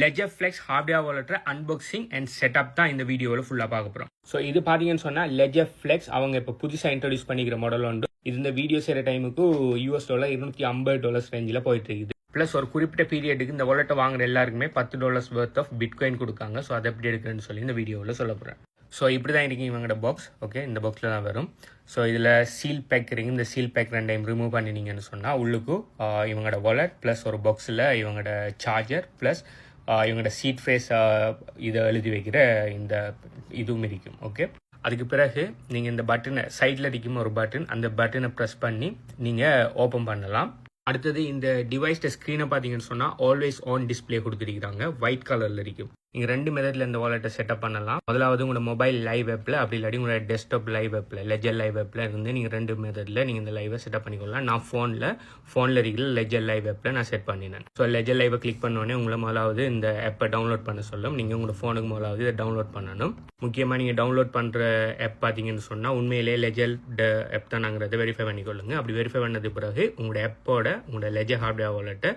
Ledger flex hardware வாலெட்டை unboxing and setup தான் இந்த வீடியோவில் ஃபுல்லாக பார்க்க போகிறோம். ஸோ இது பார்த்தீங்கன்னு சொன்னால் லெஜர் ஃப்ளெக்ஸ் அவங்க இப்போ புதுசாக இன்ட்ரடியூஸ் பண்ணிக்கிற மாடல் உண்டு. இது இந்த வீடியோ செய்கிற டைமுக்கு $250 $250 ரேஞ்சில் போயிட்டு இருக்குது. ப்ளஸ் ஒரு குறிப்பிட்ட பீரியடுக்கு இந்த வாலெட்டை வாங்குற எல்லாருக்குமே $10 வர்த் ஆஃப் பிட்காயின் கொடுக்காங்க. ஸோ அதை எப்படி எடுக்கிறேன்னு சொல்லி இந்த வீடியோவில் சொல்ல போகிறேன். ஸோ இப்படி தான் இன்றைக்கி இவங்களோட பாக்ஸ். ஓகே, இந்த பாக்ஸில் தான் வரும். ஸோ இதில் சீல் பேக் இருக்குது. இந்த சீல் பேக் 2 டைம் ரிமூவ் பண்ணினீங்கன்னு சொன்னால் உள்ளுக்கும் இவங்களோட வாலெட் ப்ளஸ் ஒரு பாக்ஸில் இவங்களோட சார்ஜர் ப்ளஸ் இவங்களோட சீட் ஃபேஸ் இதை எழுதி வைக்கிற இந்த இதுவும் இருக்கும். ஓகே, அதுக்கு பிறகு நீங்கள் இந்த பட்டனை சைடில் இருக்கும் ஒரு பட்டன், அந்த பட்டனை ப்ரெஸ் பண்ணி நீங்கள் ஓப்பன் பண்ணலாம். அடுத்தது இந்த டிவைஸ்ட ஸ்க்ரீனை பார்த்தீங்கன்னு சொன்னால் ஆல்வேஸ் ஆன் டிஸ்பிளே கொடுத்துருக்காங்க, ஒயிட் கலரில் இருக்கும். நீங்கள் 2 மெத்தடில் இந்த வாலெட்டை செட்டப் பண்ணலாம். முதலாவது உங்களோட மொபைல் லைவ் ஆப்பில், அப்படி இல்லாட்டி உங்களோட டெஸ்க்டாப் லைவ் ஆப்பில், லெஜர் லைவ் ஆப்பில் இருந்து நீங்கள் 2 மெத்தடில் நீங்கள் இந்த லைவை செட்டப் பண்ணிக்கொள்ளலாம். நான் ஃபோனில் இருக்கிற லெஜர் லைவ் ஆப்பில் நான் செட் பண்ணினேன். ஸோ லெஜர் லைவை கிளிக் பண்ணோடனே உங்களை முதலாவது இந்த ஆப்பை டவுன்லோட் பண்ண சொல்லும். நீங்கள் உங்களோட ஃபோனுக்கு முதலாவது இதை டவுன்லோட் பண்ணணும். முக்கியமாக நீங்கள் டவுன்லோட் பண்ணுற ஆப் பார்த்தீங்கன்னு சொன்னால் உண்மையிலே லெஜர் ஆப் தான் நாங்கிறத வெரிஃபை பண்ணிக்கொள்ளுங்க. அப்படி வெரிஃபை பண்ணது பிறகு உங்களோட லெஜர் ஹார்ட்வேர் வாலெட்டை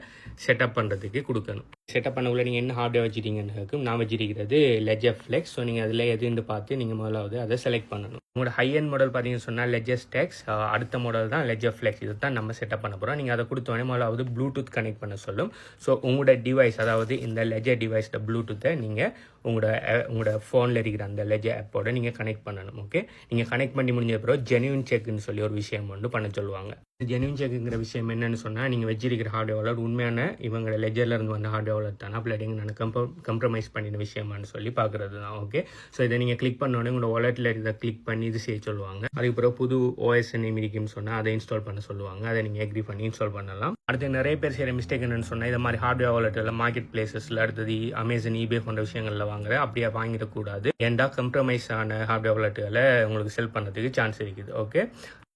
செட்டப் பண்ணுறதுக்கு கொடுக்கணும். செட்டப் பண்ணக்குள்ள நீங்கள் என்ன ஹார்ட்வேர் வச்சுட்டீங்கன்னு நான் வச்சிருக்கிறது லெஜர் ஃப்ளெக்ஸ். ஸோ நீங்கள் அதில் எதுன்னு பார்த்து நீங்கள் முதலாவது அதை செலக்ட் பண்ணணும். உங்களோட ஹை எண்ட் மாடல் பார்த்தீங்கன்னு சொன்னால் லெஜர் ஸ்டேக்ஸ், அடுத்த மாடல் தான் லெஜர் ஃப்ளெக்ஸ். இது தான் நம்ம செட்டப் பண்ண போகிறோம். நீங்கள் அதை கொடுத்தோடனே முதலாவது ப்ளூடூத் கனெக்ட் பண்ண சொல்லும். ஸோ உங்களோட டிவைஸ், அதாவது இந்த லெஜர் டிவைஸோட ப்ளூடூத்தை நீங்கள் உங்களோட ஃபோனில் இருக்கிற அந்த லெஜர் ஆப்போட நீங்கள் கனெக்ட் பண்ணணும். ஓகே, நீங்கள் கனெக்ட் பண்ணி முடிஞ்ச பிறகு ஜென்யூன் செக்னு சொல்லி ஒரு விஷயம் வந்து பண்ண சொல்லுவாங்க. ஜென்யூன் செக்குங்கிற விஷயம் என்னன்னு சொன்னால், நீங்கள் வச்சிருக்கிற ஹார்ட்வேர் வாலெட் உண்மையான இவங்களோட லெஜரில் இருந்து வந்த ஹார்ட்வேர் வாலெட் தானே, அப்படி நான் கம்ப்ரமைஸ் பண்ணின விஷயமானு சொல்லி பார்க்குறது தான். ஓகே, ஸோ இதை நீங்கள் கிளிக் பண்ணோடனே உங்களோட வாலெட்டில் இதை கிளிக் பண்ணி இது செய்ய சொல்லுவாங்க. அதுக்கப்புறம் புது OS நேம் இருக்குன்னு சொன்னால் அதை இன்ஸ்டால் பண்ண சொல்லுவாங்க. அதை நீங்கள் எக்ரி பண்ணி இன்ஸ்டால் பண்ணலாம். அடுத்து நிறைய பேர் செய்கிற மிஸ்டேக் என்னன்னு சொன்னால், இந்த மாதிரி ஹார்ட்வேர் வாலெட்டில் மார்க்கெட் பிளேசஸில், அடுத்தது Amazon, eBay போன்ற விஷயங்களில் வாங்குற அப்படியே வாங்கிடக்கூடாது. ஏன்டா கம்ப்ரமைஸ் ஆன ஹார்ட்வேர் வாலெட்டுகளை உங்களுக்கு செல் பண்ணுறதுக்கு சான்ஸ் இருக்குது. ஓகே,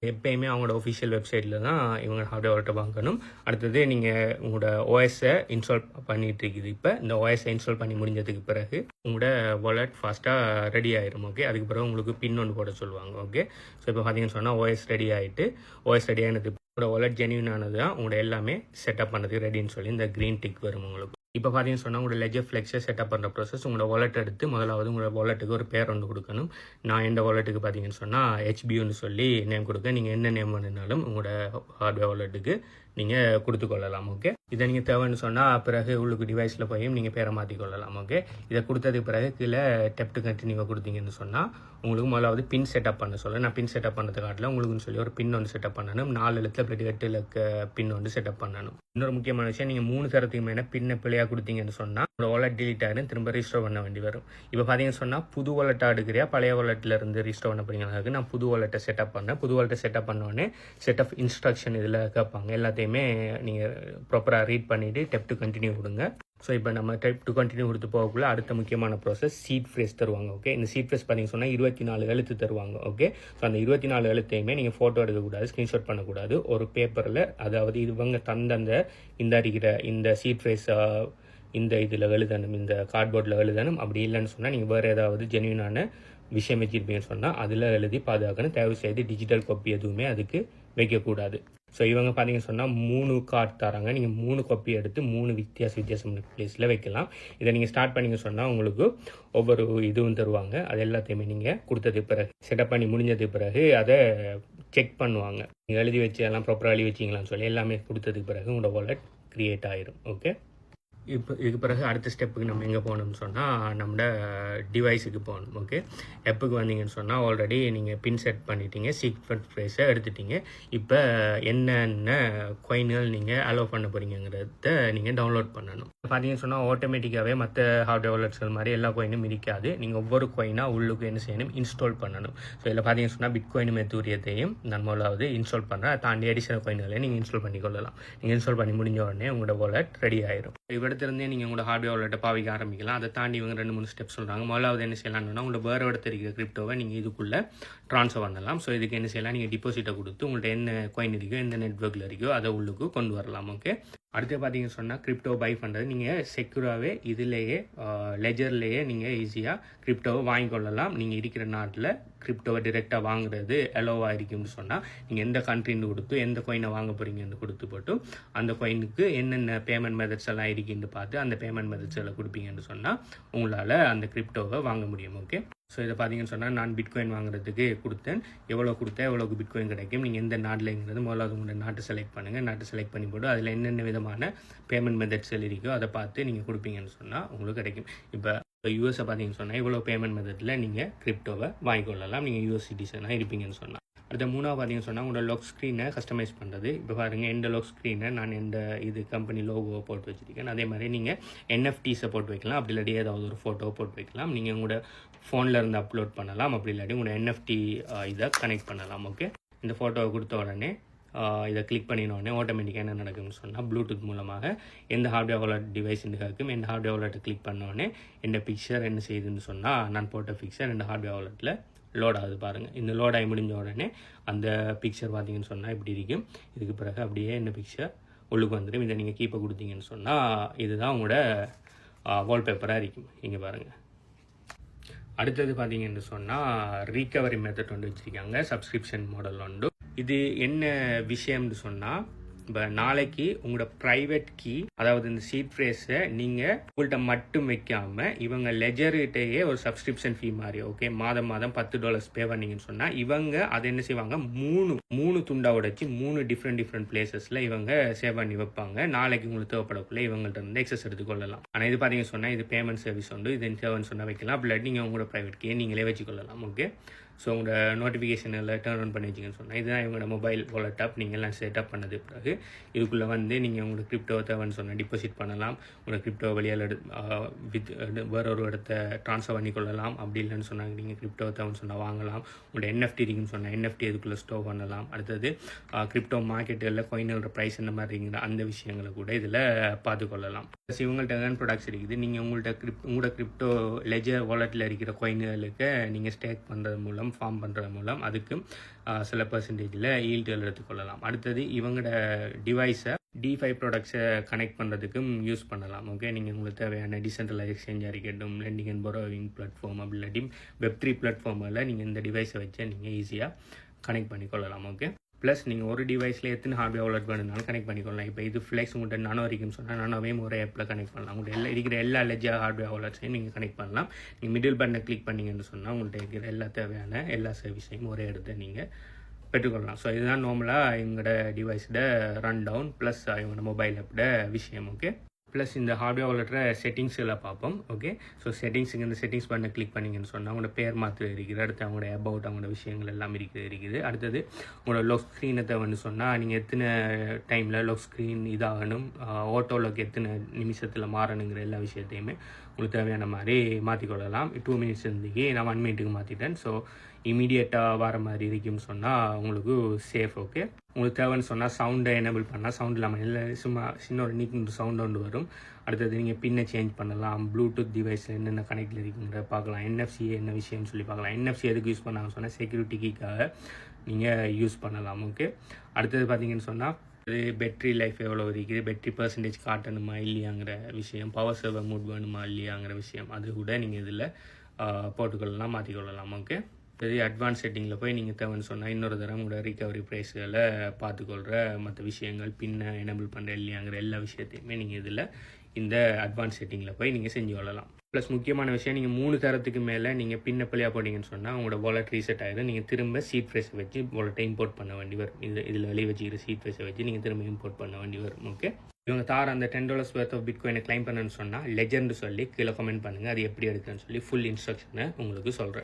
எப்பயுமே அவங்களோட ஒஃபிஷியல் வெப்சைட்டில் தான் இவங்க ஹார்ட்வேர் வாலெட்டை வாங்கணும். அடுத்தது நீங்கள் உங்களோட OS-ஐ இன்ஸ்டால் பண்ணிகிட்டு இருக்குது. இப்போ இந்த OS-ஐ இன்ஸ்டால் பண்ணி முடிஞ்சதுக்கு பிறகு உங்களோட வாலெட் ஃபாஸ்ட்டாக ரெடி ஆயிரும். ஓகே, அதுக்கு பிறகு உங்களுக்கு பின் ஒன்று போட சொல்லுவாங்க. ஓகே, ஸோ இப்போ பார்த்தீங்கன்னு சொன்னால் OS ரெடி ஆகிட்டு, OS ரெடி ஆனது உங்களோட வாலெட் ஜென்யூன் ஆனது தான் உங்களோட எல்லாமே செட்டப் பண்ணதுக்கு ரெடின்னு சொல்லி இந்த க்ரீன் டிக் வரும் உங்களுக்கு. இப்போ பார்த்தீங்கன்னு சொன்னால் உங்களோட லெஜர் ஃப்ளெக்ஸை செட்டப் பண்ணுற ப்ராசஸ். உங்களோட வாலெட் எடுத்து முதலாவது உங்களோட வாலெட்டுக்கு ஒரு பேர் ஒன்று கொடுக்கணும். நான் எந்த வாலெட்டுக்கு பார்த்தீங்கன்னு சொன்னால் HBUன்னு சொல்லி நேம் கொடுக்க, நீங்கள் என்ன நேம் வேணுனாலும் உங்களோட ஹார்ட்வேர் வாலெட்டுக்கு நீங்கள் கொடுத்துக்கொள்ளலாம். ஓகே, இதை நீங்கள் தேவைன்னு சொன்னால் பிறகு உங்களுக்கு டிவைஸில் போய் நீங்கள் பேரை மாற்றிக்கொள்ளலாம். ஓகே, இதை கொடுத்ததுக்கு பிறகு கீழே டெப் டு கண்டினியூ கொடுத்தீங்கன்னு சொன்னால் உங்களுக்கு முதலாவது பின் செட்டப் பண்ண சொல்ல. நான் பின் செட்டப் பண்ணுறது காட்டில் உங்களுக்குன்னு சொல்லி ஒரு பின் ஒன்று செட்டப் பண்ணணும். 4 எழுத்து அப்படி 8 இலக்க பின் ஒன்று செட்டப் பண்ணணும். இன்னொரு முக்கியமான விஷயம், நீங்கள் 3 தரத்துக்கு மேலே பின்னை பிள்ளையாக கொடுத்தீங்கன்னு சொன்னால் உங்களோட வாலெட் டிலீட் ஆகிடும், திரும்ப ரீஸ்டோர் பண்ண வேண்டி வரும். இப்போ பார்த்தீங்கன்னு சொன்னால் புது வாலெட்டாக எடுக்கிறியா பழைய வாலெட்டில் இருந்து ரீஸ்டோர் பண்ண போறீங்க. நான் புது வாலெட்டை செட்டப் பண்ணேன். புது வாலெட்டை செட்டப் பண்ணோடனே செட் ஆஃப் இன்ஸ்ட்ரக்ஷன் இதில் கேட்பாங்க. எல்லாத்தையுமே நீங்கள் ப்ராப்பராக ரீட் பண்ணிவிட்டு டெப் டு கண்டினியூ கொடுங்க. ஸோ இப்போ நம்ம டெப் டு கண்டினியூ கொடுத்து போகக்குள்ள அடுத்த முக்கியமான ப்ராசஸ் சீட் ஃப்ரேஸ் தருவாங்க. ஓகே, இந்த சீட் ஃப்ரேஸ் பார்த்தீங்கன்னு சொன்னால் 24 எழுத்து தருவாங்க. ஓகே, ஸோ அந்த 24 எழுத்தையுமே நீங்கள் ஃபோட்டோ எடுக்கக்கூடாது, ஸ்க்ரீன்ஷாட் பண்ணக்கூடாது. ஒரு பேப்பரில், அதாவது இவங்க தந்த இந்த அடிக்கிற இந்த சீட் ஃப்ரேஸ் இந்த இதில் எழுதணும், இந்த கார்ட்போர்டில் எழுதணும். அப்படி இல்லைன்னு சொன்னால் நீங்கள் வேறு ஏதாவது ஜென்யூனான விஷயம் வச்சுருப்பீங்கன்னு சொன்னால் அதில் எழுதி பாதுகாக்கணும். தயவு செய்து டிஜிட்டல் காப்பி எதுவுமே அதுக்கு வைக்கக்கூடாது. ஸோ இவங்க பார்த்தீங்கன்னு சொன்னால் 3 கார்டு தராங்க. நீங்கள் 3 காப்பி எடுத்து 3 வித்தியாசமான பிளேஸில் வைக்கலாம். இதை நீங்கள் ஸ்டார்ட் பண்ணிங்க சொன்னால் உங்களுக்கு ஒவ்வொரு இதுவும் தருவாங்க. அது எல்லாத்தையுமே நீங்கள் கொடுத்தது பிறகு செட்டப் பண்ணி முடிஞ்சது பிறகு அதை செக் பண்ணுவாங்க. நீங்கள் எழுதி வச்சு எல்லாம் ப்ராப்பராக எழுதி வச்சிங்களான்னு சொல்லி எல்லாமே கொடுத்ததுக்கு பிறகு உங்களோட வாலெட் க்ரியேட் ஆயிரும். ஓகே, இப்போ இதுக்கு பிறகு அடுத்த ஸ்டெப்புக்கு நம்ம எங்கே போகணும்னு சொன்னால் நம்மளோட டிவைஸுக்கு போகணும். ஓகே, எப்போக்கு வந்தீங்கன்னு சொன்னால் ஆல்ரெடி நீங்கள் பின் செட் பண்ணிட்டீங்க, சீக்வென்ஸ் ஃப்ரேஸை எடுத்துட்டீங்க. இப்போ என்னென்ன காயின்கள் நீங்கள் அலோவ் பண்ண போகிறீங்கிறத நீங்கள் டவுன்லோட் பண்ணணும். பார்த்தீங்கன்னு சொன்னால் ஆட்டோமேட்டிக்காகவே மற்ற ஹார்ட்வேர் வாலெட்ஸ்கள் மாதிரி எல்லா காயினும் இருக்காது. நீங்கள் ஒவ்வொரு காயினாக உள்ளுக்கு என்ன செய்யணும், இன்ஸ்டால் பண்ணணும். ஸோ இதில் பார்த்தீங்கன்னு சொன்னால் பிட்காயின் மெத்தூரியத்தையும் நான் முதலாவது இன்ஸ்டால் பண்ணுறேன். அதை தாண்டி அடிஷனல் காயின்களையும் நீங்கள் இன்ஸ்டால் பண்ணிக்கொள்ளலாம். நீங்கள் இன்ஸ்டால் பண்ணி முடிஞ்ச உடனே உங்களோட வாலெட் ரெடி ஆயிரும். இடத்துலேருந்தே நீங்கள் உங்களோட ஹார்ட்வேர் வாலெட்டை பாவிக்க ஆரம்பிக்கலாம். அதை தாண்டி இவங்க 2-3 ஸ்டெப் சொல்கிறாங்க. முதலாவது என்ன செய்யலாம்னா, உங்களோட வேறு இடத்துல இருக்கிற கிரிப்டோவை நீங்கள் இதுக்குள்ளே ட்ரான்ஸ்ஃபர் பண்ணலாம். ஸோ இதுக்கு என்ன செய்யலாம், நீங்கள் டிபாசிட்டை கொடுத்து உங்கள்கிட்ட என்ன காயின் இருக்கோ, எந்த நெட்வொர்க்கில் இருக்கோ அதை உள்ளுக்கு கொண்டு வரலாம். ஓகே, அடுத்து பார்த்தீங்கன்னு சொன்னால் கிரிப்டோ பை பண்ணுறது நீங்கள் செக்யூராகவே இதிலேயே லெஜர்லேயே நீங்கள் ஈஸியாக கிரிப்டோவை வாங்கிக்கொள்ளலாம். நீங்கள் இருக்கிற நாட்டில் கிரிப்டோவை டிரெக்டாக வாங்குறது அலோவாக இருக்கும்னு சொன்னால் நீங்கள் எந்த கண்ட்ரின்னு கொடுத்து எந்த காயினை வாங்க போகிறீங்கன்னு கொடுத்து போட்டு அந்த காயினுக்கு என்னென்ன பேமெண்ட் மெத்தட்ஸ் எல்லாம் இருக்குன்னு இருந்து பார்த்து அந்த பேமெண்ட் மெத்தட்ஸில் கொடுப்பீங்கன்னு சொன்னால் உங்களால் அந்த கிரிப்டோவை வாங்க முடியும். ஓகே, ஸோ இதை பார்த்தீங்கன்னு சொன்னால் நான் பிட்காயின் வாங்குறதுக்கு கொடுத்தேன். எவ்வளோ கொடுத்தேன், எவ்வளோக்கு பிட்காயின் கிடைக்கும், நீங்கள் எந்த நாட்டில்ங்கிறது முதல்ல உங்களோட நாட்டை செலக்ட் பண்ணுங்கள். நாட்டை செலக்ட் பண்ணி போட்டு அதில் என்னென்ன விதமான பேமெண்ட் மெத்தட்ஸ் இருக்கோ அதை பார்த்து நீங்கள் கொடுப்பீங்கன்னு சொன்னால் உங்களுக்கு கிடைக்கும். இப்போ யூஎஸை பார்த்தீங்கன்னு சொன்னால் இவ்வளோ பேமெண்ட் மெத்தடில் நீங்கள் கிரிப்டோவை வாங்கிக்கொள்ளலாம், நீங்கள் யூஎஸ் சிட்டிசனாக இருப்பீங்கன்னு சொன்னால். அடுத்த மூணாவது பார்த்தீங்கன்னு சொன்னால் உங்களோட லாக் ஸ்க்ரீனை கஸ்டமைஸ் பண்ணுறது. இப்போ பாருங்கள், எந்த லாக் ஸ்க்ரீனை நான் எந்த இது கம்பெனி லோகோவை போட்டு வச்சுருக்கேன். அதே மாதிரி நீங்கள் என்எஃப்டிஸை போட்டு வைக்கலாம், அப்படி இல்லாட்டி ஏதாவது ஒரு ஃபோட்டோவை போட்டு வைக்கலாம். நீங்கள் உங்களோட ஃபோனில் இருந்து அப்லோட் பண்ணலாம், அப்படி இல்லாட்டி உங்களோட என்எஃப்டி இதை கனெக்ட் பண்ணலாம். ஓகே, இந்த ஃபோட்டோவை கொடுத்த உடனே இதை கிளிக் பண்ணின உடனே ஆட்டோமேட்டிக்காக என்ன நடக்கும்னு சொன்னால் ப்ளூடூத் மூலமாக எந்த ஹார்ட்வேர் வாலெட் டிவைஸ் இருக்கும், எந்த ஹார்ட்வேர் வாலெட்டை கிளிக் பண்ண உடனே எந்த பிக்சர் என்ன செய்யுதுன்னு சொன்னால் நான் போட்ட பிக்சர் எந்த ஹார்ட்வேர் வாலெட்டில் லோட் ஆகுது பாருங்கள். இந்த லோட் ஆகி முடிஞ்ச உடனே அந்த பிக்சர் பார்த்தீங்கன்னு சொன்னால் இப்படி இருக்கும். இதுக்கு பிறகு அப்படியே இந்த பிக்சர் உள்ளுக்கு வந்துடும். இதை நீங்கள் கீப்பை கொடுத்தீங்கன்னு சொன்னால் இதுதான் உங்களோட வால்பேப்பராக இருக்கும். இங்கே பாருங்கள். அடுத்தது பார்த்தீங்கன்னு சொன்னால் ரீகவரி மெத்தட் ஒன்று வச்சுருக்காங்க, சப்ஸ்கிரிப்ஷன் மாடல் ஒன்று. இது என்ன விஷயம்னு சொன்னால், இப்போ நாளைக்கு உங்களோட ப்ரைவேட் கீ, அதாவது இந்த சீட் ஃப்ரேஸை நீங்கள் உங்கள்கிட்ட மட்டும் வைக்காமல் இவங்க லெஜர்கிட்டயே ஒரு சப்ஸ்கிரிப்ஷன் ஃபீ மாதிரி, ஓகே, மாதம் $10 பே பண்ணீங்கன்னு சொன்னால் இவங்க அதை என்ன செய்வாங்க, மூணு துண்டா உடைச்சி 3 டிஃப்ரெண்ட் பிளேசஸில் இவங்க சேவ் பண்ணி வைப்பாங்க. நாளைக்கு உங்களுக்கு தேவைப்படக்குள்ள இவங்கள்ட்ட இருந்து எக்ஸஸ் எடுத்துக்கொள்ளலாம். ஆனால் இது பார்த்தீங்கன்னு சொன்னால் இது பேமெண்ட் சர்வீஸ் உண்டு, இது தேவைன்னு சொன்னால் வைக்கலாம். அப்படி நீங்கள் உங்களோட ப்ரைவேட் கீயை நீங்களே வச்சுக்கொள்ளலாம். ஓகே, ஸோ உங்களோட நோட்டிஃபிகேஷனில் டர்ன் ஆன் பண்ணி வச்சிங்கன்னு சொன்னால் இதுதான் இவங்களோட மொபைல் வாலெட் ஆப். நீங்கள் எல்லாம் செட்டப் பண்ணது பிறகு இதுக்குள்ளே வந்து நீங்கள் உங்களோட கிரிப்டோ தேவைன்னு சொன்னால் டிபாசிட் பண்ணலாம், உங்களோட கிரிப்டோ வெளியால் வேற ஒரு இடத்த ட்ரான்ஸ்ஃபர் பண்ணி கொள்ளலாம். அப்படி இல்லைன்னு சொன்னாங்க நீங்கள் கிரிப்டோ தேவைன்னு சொன்னால் வாங்கலாம். உங்களோட என்எஃப்டி இருக்குன்னு சொன்னால் என்எஃப்டி இதுக்குள்ளே ஸ்டோர் பண்ணலாம். அடுத்தது கிரிப்டோ மார்க்கெட்டில் கோயினோட ப்ரைஸ் என்ன மாதிரி இருக்குங்கிற அந்த விஷயங்களை கூட இதில் பார்த்துக்கொள்ளலாம். ப்ளஸ் இவங்கள்ட்ட ஏர்ன் ப்ராடக்ட்ஸ் இருக்குது. நீங்கள் உங்களோட கிரிப்டோ லெஜர் வாலெட்டில் இருக்கிற கோயின்களுக்கு நீங்கள் ஸ்டேக் பண்ணுறது மூலம், ஃபார்ம் பண்ணுறது மூலம் அதுக்கு சில பர்சன்டேஜில் ஈல்டுகள் எடுத்துக்கொள்ளலாம். அடுத்தது இவங்களோட டிவைஸை D5 ப்ராடக்ட்ஸை கனெக்ட் பண்ணுறதுக்கும் யூஸ் பண்ணலாம். ஓகே, நீங்கள் உங்களுக்கு தேவையான டிசென்ட்ரலைஸ் எக்ஸ்சேஞ்சாக இருக்கட்டும், லெண்டிங் அண்ட் borrowing பிளாட்ஃபார்ம், அப்படி இல்லாட்டி Web3 பிளாட்ஃபார்மில் நீங்கள் இந்த டிவைஸை வச்சு நீங்கள் ஈஸியாக கனெக்ட் பண்ணிக்கொள்ளலாம். ஓகே, ப்ளஸ் நீங்கள் ஒரு டிவைஸில் எத்தனை ஹார்ட்வேர் வாலெட் வேணுனாலும் கனெக்ட் பண்ணிக்கொள்ளலாம். இப்போ இது ஃப்ளெக்ஸ் உங்கள்கிட்ட நானோ இருக்குன்னு சொன்னால் நானோவையும் ஒரே ஆப்பில் கனெக்ட் பண்ணலாம். உங்கள்கிட்ட இருக்கிற எல்லா லெஜர் ஹார்ட்வேர் வாலெட்ஸையும் நீங்கள் கனெக்ட் பண்ணலாம். நீங்கள் மிடில் பட்டனை கிளிக் பண்ணிங்கன்னு சொன்னால் உங்கள்கிட்ட இருக்கிற எல்லா தேவையான எல்லா சர்வீஸையும் ஒரே இடத்த நீங்கள் பெற்றுக்கொள்ளலாம். ஸோ இதுதான் நார்மலாக எங்களோட டிவைஸோட ரன் டவுன் ப்ளஸ் இவங்களோட மொபைல் ஆப்போட விஷயம். ஓகே, ப்ளஸ் இந்த ஹார்ட்வேர் வாலெட்டை செட்டிங்ஸ் எல்லாம் பார்ப்போம். ஓகே, ஸோ செட்டிங்ஸுக்கு இந்த செட்டிங்ஸ் பண்ண கிளிக் பண்ணிங்கன்னு சொன்னால் அவங்களோட பேர் மாற்ற இருக்குது. அடுத்து அவங்களோட அபவுட், அவங்களோட விஷயங்கள் எல்லாம் இருக்குது. அடுத்தது உங்களோட லாக் ஸ்க்ரீனை தேவைன்னு சொன்னால் நீங்கள் எத்தனை டைமில் லாக் ஸ்க்ரீன் இதாகணும், ஆட்டோ லாக் எத்தனை நிமிஷத்தில் மாறணுங்கிற எல்லா விஷயத்தையுமே உங்களுக்கு தேவையான மாதிரி மாற்றிக்கொள்ளலாம். 2 மினிட்ஸ் இருந்துக்கு நான் 1 மினிட்டுக்கு மாற்றிட்டேன். ஸோ இமீடியட்டாக வர மாதிரி இருக்குன்னு சொன்னால் உங்களுக்கு சேஃப். ஓகே, உங்களுக்கு தேவைன்னு சொன்னால் சவுண்டை எனேபிள் பண்ணால் சவுண்ட் இல்லாமல் இல்லை, சும்மா சின்ன ஒரு நீக்கு சவுண்ட் ஒன்று வரும். அடுத்தது நீங்கள் பின்னை சேஞ்ச் பண்ணலாம், ப்ளூடூத் டிவைஸில் என்னென்ன கனெக்டில் இருக்குங்கிற பார்க்கலாம், NFC என்ன விஷயம்னு சொல்லி பார்க்கலாம். NFC எதுக்கு யூஸ் பண்ணாங்கன்னு சொன்னால் செக்யூரிட்டி கீக்காக நீங்கள் யூஸ் பண்ணலாம். ஓகே, அடுத்தது பார்த்தீங்கன்னு சொன்னால் பேட்டரி லைஃப் எவ்வளோ இருக்குது, பேட்டரி பர்சன்டேஜ் காட்டணுமா இல்லையாங்கிற விஷயம், பவர் சேவர் மூட் வேணுமா இல்லையாங்கிற விஷயம், அது கூட நீங்கள் இதில் போட்டுக்கொள்ளலாம், மாற்றிக்கொள்ளலாம். ஓகே, சரி, அட்வான்ஸ் செட்டிங்கில் போய் நீங்கள் தேவைன்னு சொன்னால் இன்னொரு தரம் உங்களோட ரிகவரி ப்ரைஸ்களை பார்த்துக்கொள்கிற மற்ற விஷயங்கள், பின்னை எனேபிள் பண்ணுற இல்லையாங்கிற எல்லா விஷயத்தையுமே நீங்கள் இதில் இந்த அட்வான்ஸ் செட்டிங்கில் போய் நீங்கள் செஞ்சு கொள்ளலாம். ப்ளஸ் முக்கியமான விஷயம், நீங்கள் 3 தரத்துக்கு மேலே நீங்கள் பின்ன பிள்ளையாக போட்டிங்கன்னு சொன்னால் உங்களோட வாலெட் ரீசெட் ஆகிடும். நீங்கள் திரும்ப சீட் ஃப்ரேஸை வச்சு வாலெட்டை இம்போர்ட் பண்ண வேண்டி வரும். இதில் வெளியே வச்சுக்கிற சீட் ஃப்ரேஸை வச்சு நீங்கள் திரும்ப இம்போர்ட் பண்ண வேண்டி வரும். ஓகே, இவங்க தார அந்த $10 worth ஆஃப் பிட்காயினை கிளைம் பண்ணணும்னு சொன்னால் லெஜர்னு சொல்லி கீழே கமெண்ட் பண்ணுங்கள். அது எப்படி எடுக்குன்னு சொல்லி ஃபுல் இன்ஸ்ட்ரக்ஷனை உங்களுக்கு சொல்கிறேன்.